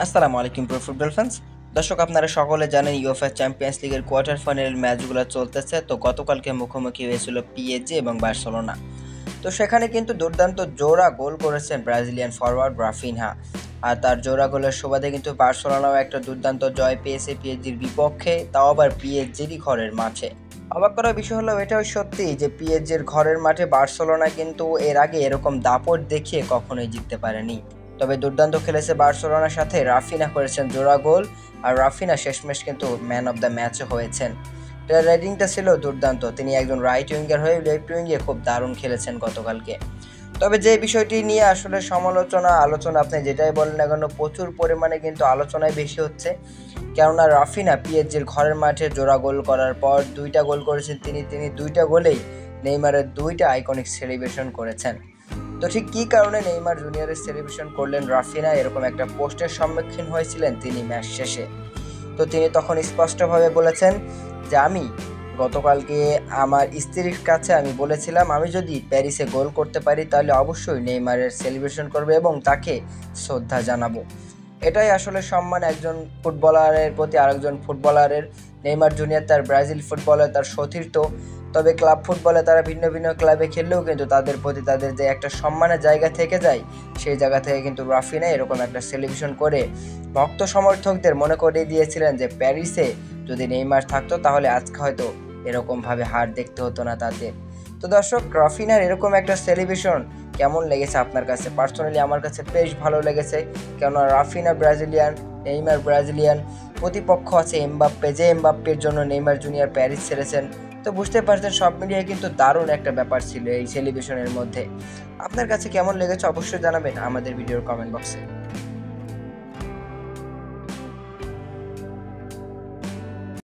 আসসালামু আলাইকুম প্রিয় ফুটবল ফ্যান্স। দর্শক, আপনারা সকলে জানেন ইউএফএ চ্যাম্পিয়ন্স লিগের কোয়ার্টার ফাইনাল ম্যাচগুলো চলতেছে। তো গতকালকে মুখোমুখি হয়েছিল পিএসজি এবং বার্সেলোনা। তো সেখানে কিন্তু দুর্দান্ত জোড়া গোল করেছেন ব্রাজিলিয়ান ফরওয়ার্ড রাফিনহা। আর তার জোড়া গোলের সুবাদে কিন্তু বার্সেলোনাও একটা দুর্দান্ত জয় পেয়েছে পিএসজির বিপক্ষে, তাও আবার পিএসজিরই ঘরের মাঠে। অবাক করার বিষয় হলো এটাও সত্যি যে পিএসজির ঘরের মাঠে বার্সেলোনা কিন্তু এর আগে এরকম দাপট দেখিয়ে কখনোই জিততে পারেনি। তবে দুর্দান্ত খেলেছে বার্সেলোনার সাথে, রাফিনা করেছেন জোড়া গোল। আর রাফিনা শেষমেশ কিন্তু ম্যান অফ দ্য ম্যাচও হয়েছেন। তার রাইডিংটা ছিল দুর্দান্ত, তিনি একজন রাইট উইঙ্গার হয়ে লেফট উইঙ্গে খুব দারুণ খেলেছেন গতকালকে। তবে যে বিষয়টি নিয়ে আসলে আলোচনা আপনি যেটাই বলেন না কেন, প্রচুর পরিমাণে কিন্তু আলোচনায় বেশি হচ্ছে। কেননা রাফিনা পিএসজির ঘরের মাঠে জোড়া গোল করার পর দুইটা গোল করেছেন তিনি দুইটা গোলেই নেইমারের দুইটা আইকনিক সেলিব্রেশন করেছেন। তো ঠিক কী কারণে নেইমার জুনিয়রের সেলিব্রেশন করলেন রাফিনা, এরকম একটা পোস্টের সম্মুখীন হয়েছিলেন তিনি ম্যাচ শেষে। তো তিনি তখন স্পষ্টভাবে বলেছেন যে আমি গতকালকে আমার স্ত্রীর কাছে আমি বলেছিলাম আমি যদি প্যারিসে গোল করতে পারি তাহলে অবশ্যই নেইমারের সেলিব্রেশন করবে এবং তাকে শ্রদ্ধা জানাবো। এটাই আসলে সম্মান একজন ফুটবলারের প্রতি আরেকজন ফুটবলারের। নেইমার জুনিয়র তার ব্রাজিল ফুটবলে তার সতীর্থ, তবে ক্লাব ফুটবলে তারা ভিন্ন ভিন্ন ক্লাবে খেললেও কিন্তু তাদের প্রতি তাদের যে একটা সম্মানের জায়গা থেকে যায়, সেই জায়গা থেকে কিন্তু রাফিনা এরকম একটা সেলিব্রেশন করে ভক্ত সমর্থকদের মনে করিয়ে দিয়েছিলেন যে প্যারিসে যদি নেইমার থাকতো তাহলে আজকে হয়তো এরকমভাবে হার দেখতে হতো না তাদের। তো দর্শক, রাফিনার এরকম একটা সেলিব্রেশন কেমন লেগেছে আপনার কাছে? পার্সোনালি আমার কাছে বেশ ভালো লেগেছে, কেননা রাফিনা ব্রাজিলিয়ান, নেইমার ব্রাজিলিয়ান, প্রতিপক্ষ আছে এমবাপ্পে, যে এমবাপ্পের জন্য নেইমার জুনিয়র প্যারিস ছেড়েছেন। তো বুঝতে পারছেন সব মিলিয়ে কিন্তু দারুণ একটা ব্যাপার ছিল এই সেলিব্রেশনের মধ্যে। আপনার কাছে কেমন লেগেছে অবশ্যই জানাবেন আমাদের ভিডিওর কমেন্ট বক্সে।